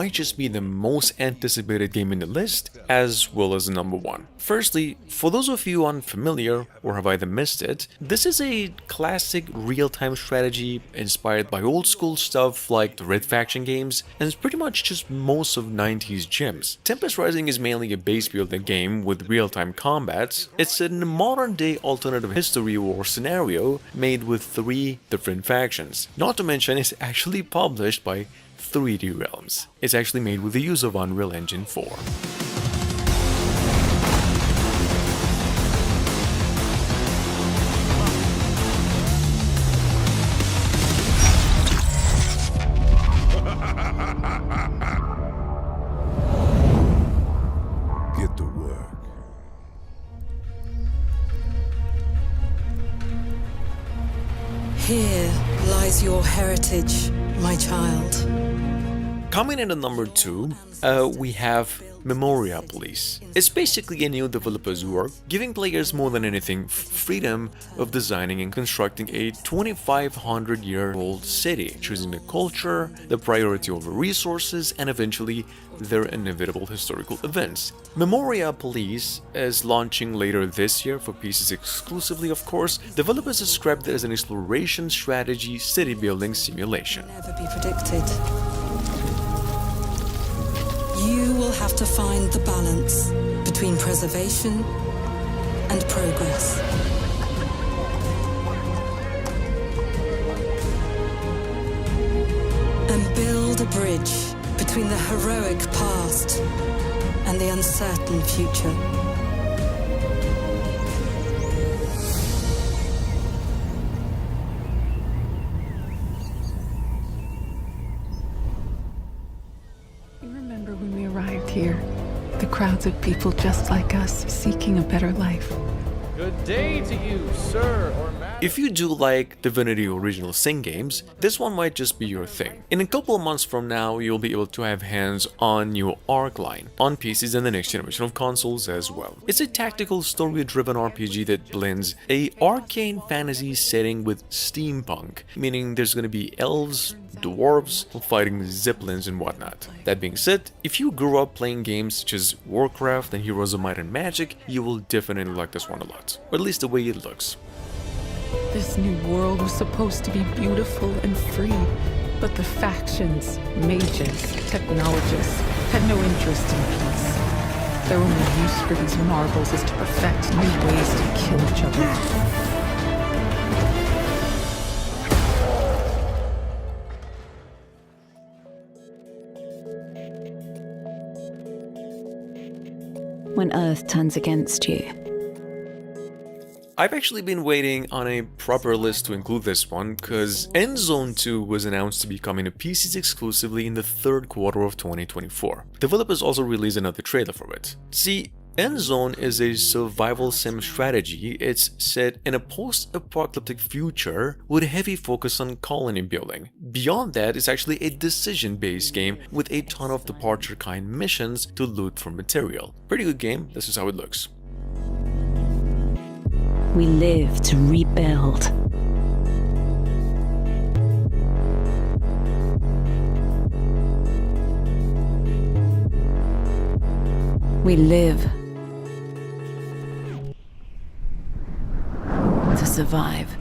might just be the most anticipated game in the list, as well as the number one. Firstly, for those of you unfamiliar or have either missed it, this is a classic real-time strategy inspired by old school stuff like the Red Faction games, and it's pretty much just most of 90s gems. Tempest Rising is mainly a base building game with real-time combats. It's a modern-day alternative history war scenario made with 3 different factions. Not to mention, it's actually published by 3D Realms. It's actually made with the use of Unreal Engine 4. Get to work. Here lies your heritage, my child. Coming in at number 2, we have Memoria Police. It's basically a new developer's work, giving players more than anything freedom of designing and constructing a 2,500-year-old city, choosing the culture, the priority over resources, and eventually their inevitable historical events. Memoria Police is launching later this year for PCs exclusively, of course. Developers described it as an exploration strategy city building simulation. Never be predicted. You will have to find the balance between preservation and progress. And build a bridge between the heroic past and the uncertain future. Here, the crowds of people just like us seeking a better life. Good day to you, sir or madam. If you do like Divinity Original Sin games, this one might just be your thing. In a couple of months from now, you'll be able to have hands on new Arc line on PCs and the next generation of consoles as well. It's a tactical story-driven RPG that blends a arcane fantasy setting with steampunk, meaning there's gonna be elves, dwarves, fighting zeppelins and whatnot. That being said, if you grew up playing games such as Warcraft and Heroes of Might and Magic, you will definitely like this one a lot, or at least the way it looks. This new world was supposed to be beautiful and free, but the factions, mages, technologists had no interest in peace. Their only use for these marbles is to perfect new ways to kill each other. When Earth turns against you. I've actually been waiting on a proper list to include this one, cause Endzone 2 was announced to be coming to PCs exclusively in the third quarter of 2024. Developers also released another trailer for it. See, Endzone is a survival sim strategy. It's set in a post-apocalyptic future with a heavy focus on colony building. Beyond that, it's actually a decision-based game with a ton of departure kind missions to loot for material. Pretty good game, this is how it looks. We live to rebuild. We live to survive.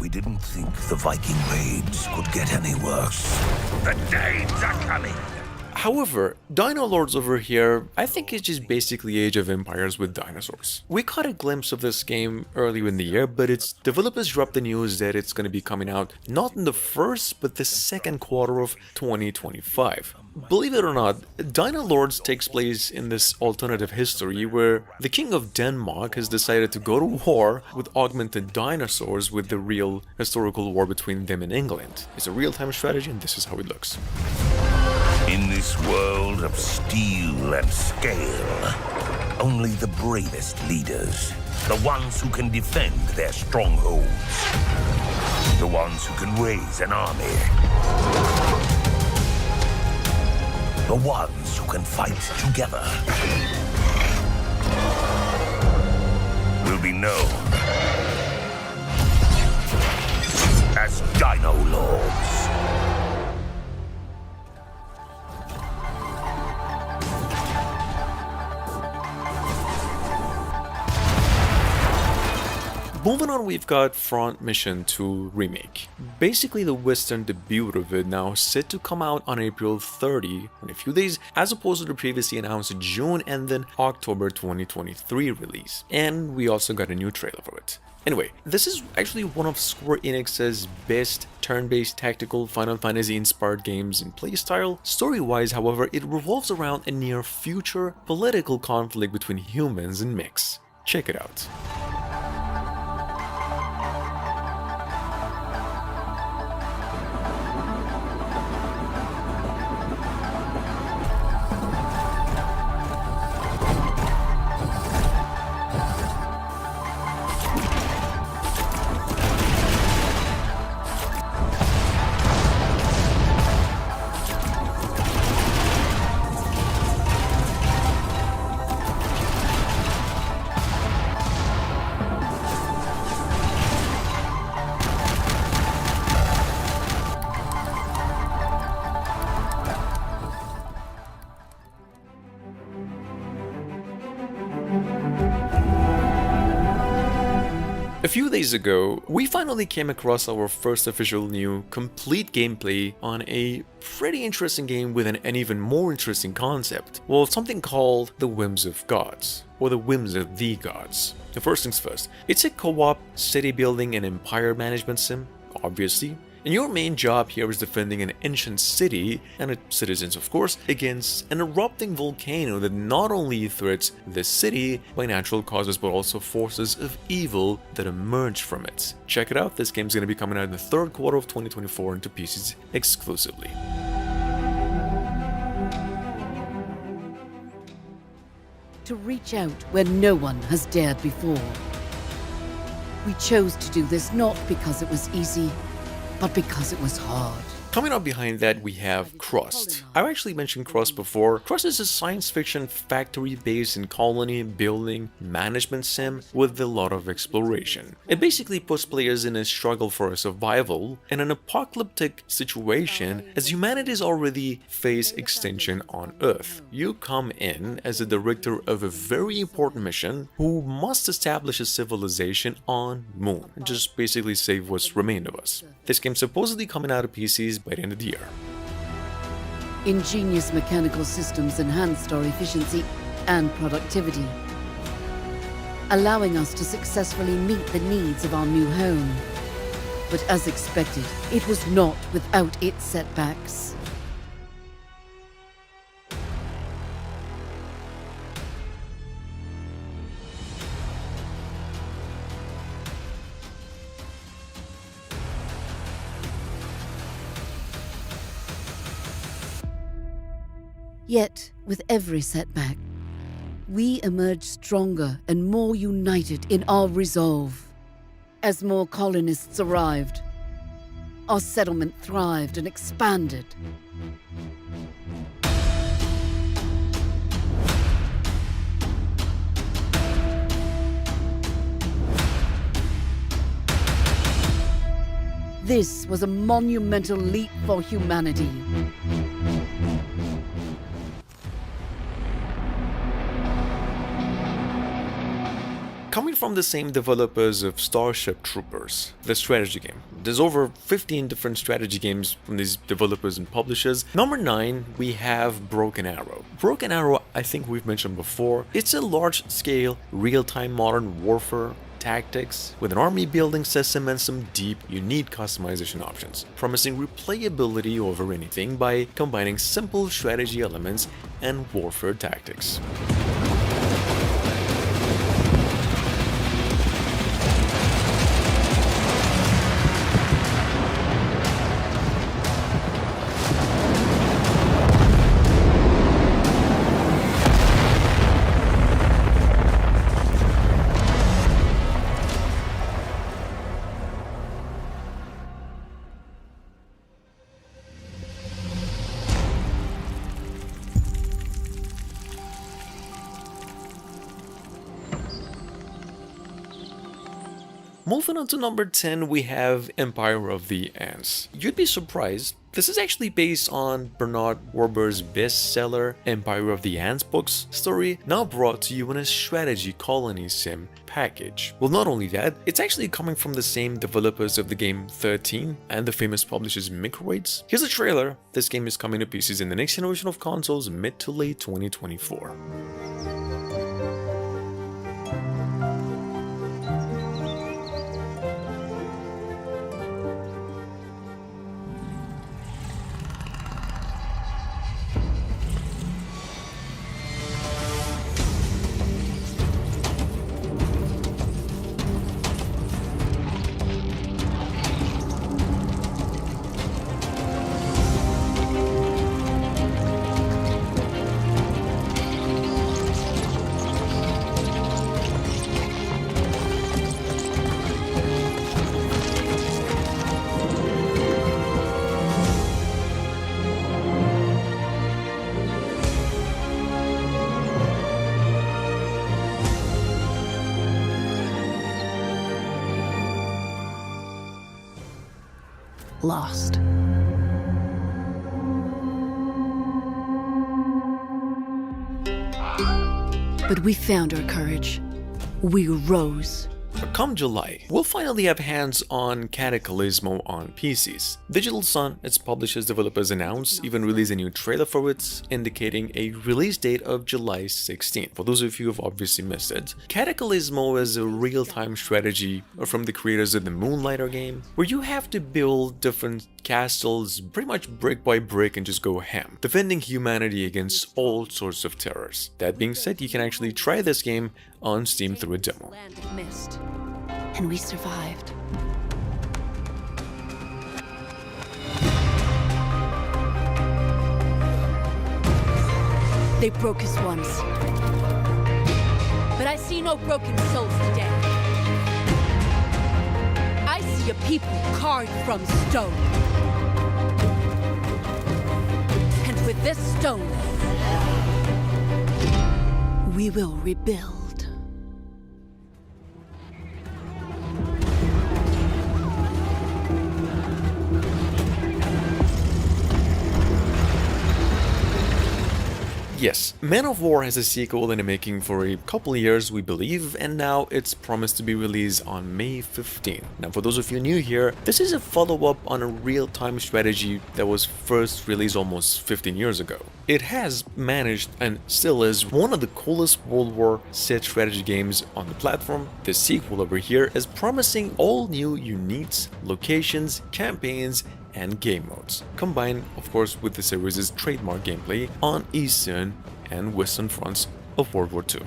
We didn't think the Viking raids could get any worse. The Danes are coming! However, Dino Lords over here, I think it's just basically Age of Empires with dinosaurs. We caught a glimpse of this game earlier in the year, but its developers dropped the news that it's going to be coming out not in the first, but the second quarter of 2025. Believe it or not, Dino Lords takes place in this alternative history where the King of Denmark has decided to go to war with augmented dinosaurs with the real historical war between them and England. It's a real-time strategy and this is how it looks. In this world of steel and scale, only the bravest leaders, the ones who can defend their strongholds, the ones who can raise an army, the ones who can fight together, will be known as Dino Lords. Moving on, we've got Front Mission 2 Remake. Basically the Western debut of it now set to come out on April 30 in a few days, as opposed to the previously announced June and then October 2023 release. And we also got a new trailer for it. Anyway, this is actually one of Square Enix's best turn-based tactical Final Fantasy-inspired games in playstyle. Story-wise, however, it revolves around a near-future political conflict between humans and mechs. Check it out. A few days ago, we finally came across our first official new complete gameplay on a pretty interesting game with an even more interesting concept. Well, something called the Whims of Gods, or the Whims of the Gods. The first things first, it's a co-op city building and empire management sim, obviously. And your main job here is defending an ancient city, and its citizens of course, against an erupting volcano that not only threats the city by natural causes but also forces of evil that emerge from it. Check it out, this game's going to be coming out in the third quarter of 2024 into PCs exclusively. To reach out where no one has dared before. We chose to do this not because it was easy, but because it was hard. Coming up behind that, we have Crust. I've actually mentioned Crust before. Crust is a science fiction factory-based and colony building management sim with a lot of exploration. It basically puts players in a struggle for survival in an apocalyptic situation as humanity's already face extinction on Earth. You come in as the director of a very important mission who must establish a civilization on Moon, just basically save what's remained of us. This game's supposedly coming out of PCs by the end of the year. Ingenious mechanical systems enhanced our efficiency and productivity, allowing us to successfully meet the needs of our new home. But as expected, it was not without its setbacks. Yet, with every setback, we emerged stronger and more united in our resolve. As more colonists arrived, our settlement thrived and expanded. This was a monumental leap for humanity. Coming from the same developers of Starship Troopers, the strategy game. There's over 15 different strategy games from these developers and publishers. Number 9, we have Broken Arrow. Broken Arrow, I think we've mentioned before, it's a large-scale, real-time modern warfare tactics with an army building system and some deep, unique customization options, promising replayability over anything by combining simple strategy elements and warfare tactics. Moving on to number 10, we have Empire of the Ants. You'd be surprised. This is actually based on Bernard Werber's bestseller Empire of the Ants books story, now brought to you in a strategy colony sim package. Well, not only that, it's actually coming from the same developers of the game 13 and the famous publishers Microids. Here's a trailer. This game is coming to PCs in the next generation of consoles mid to late 2024. Lost. But we found our courage. We rose. Come July, we'll finally have hands on Cataclysmo on PCs. Digital Sun, its publishers developers announced, even released a new trailer for it, indicating a release date of July 16th. For those of you who have obviously missed it, Cataclysmo is a real-time strategy from the creators of the Moonlighter game, where you have to build different castles pretty much brick by brick and just go ham, defending humanity against all sorts of terrors. That being said, you can actually try this game on Steam through a demo. Land of mist. And we survived. They broke us once. But I see no broken souls today. I see a people carved from stone. And with this stone, we will rebuild. Yes, Man of War has a sequel in the making for a couple of years, we believe, and now it's promised to be released on May 15. Now, for those of you new here, this is a follow-up on a real-time strategy that was first released almost 15 years ago. It has managed and still is one of the coolest World War set strategy games on the platform. The sequel over here is promising all new uniques, locations, campaigns, and game modes, combined of course with the series' trademark gameplay on Eastern and Western fronts of World War II.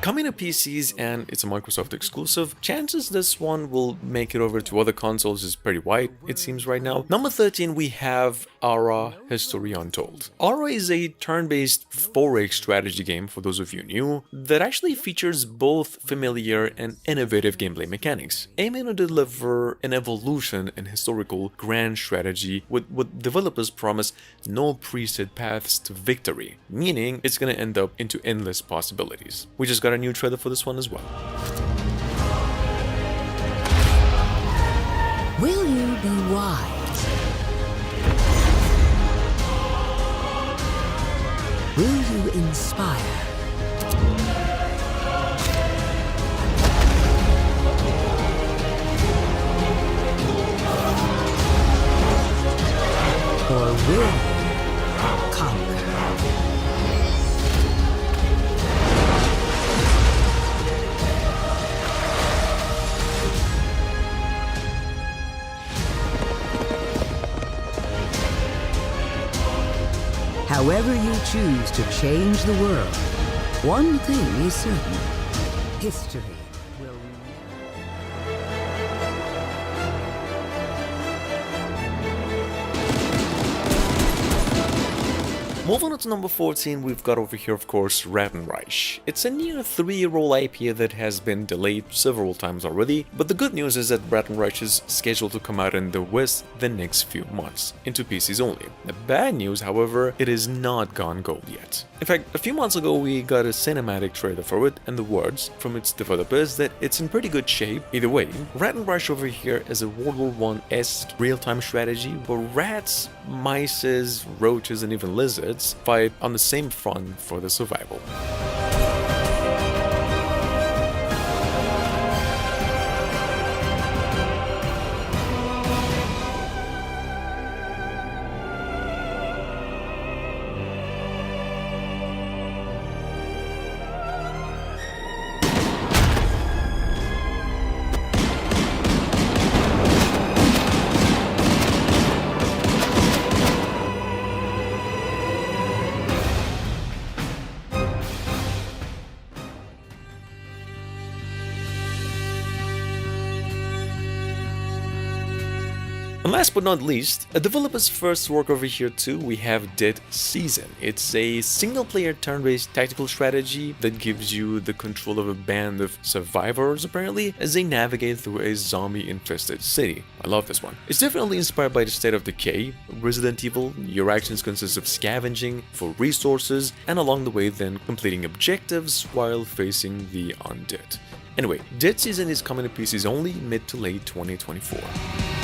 Coming to PCs and it's a Microsoft exclusive, chances this one will make it over to other consoles is pretty wide, it seems right now. Number 13, we have Ara History Untold. Ara is a turn-based 4X strategy game, for those of you new, that actually features both familiar and innovative gameplay mechanics, aiming to deliver an evolution in historical grand strategy with what developers promise no preset paths to victory, meaning it's gonna end up into endless possibilities. We just got a new trailer for this one as well. Will you be wise? Will you inspire? or will conquer. However you choose to change the world, one thing is certain. History will remain. Moving on to number 14, we've got over here, of course, Reich. It's a near 3-year-old IP that has been delayed several times already, but the good news is that Reich is scheduled to come out in the West the next few months, into PCs only. The bad news, however, it is not gone gold yet. In fact, a few months ago we got a cinematic trailer for it and the words from its developers that it's in pretty good shape. Either way, Reich over here is a World War I-esque real-time strategy where rats, mice, roaches and even lizards fight on the same front for the survival. And last but not least, a developer's first work over here too, we have Dead Season. It's a single-player turn-based tactical strategy that gives you the control of a band of survivors, apparently, as they navigate through a zombie-infested city. I love this one. It's definitely inspired by the State of Decay, Resident Evil. Your actions consist of scavenging for resources, and along the way then completing objectives while facing the undead. Anyway, Dead Season is coming to PCs only mid to late 2024.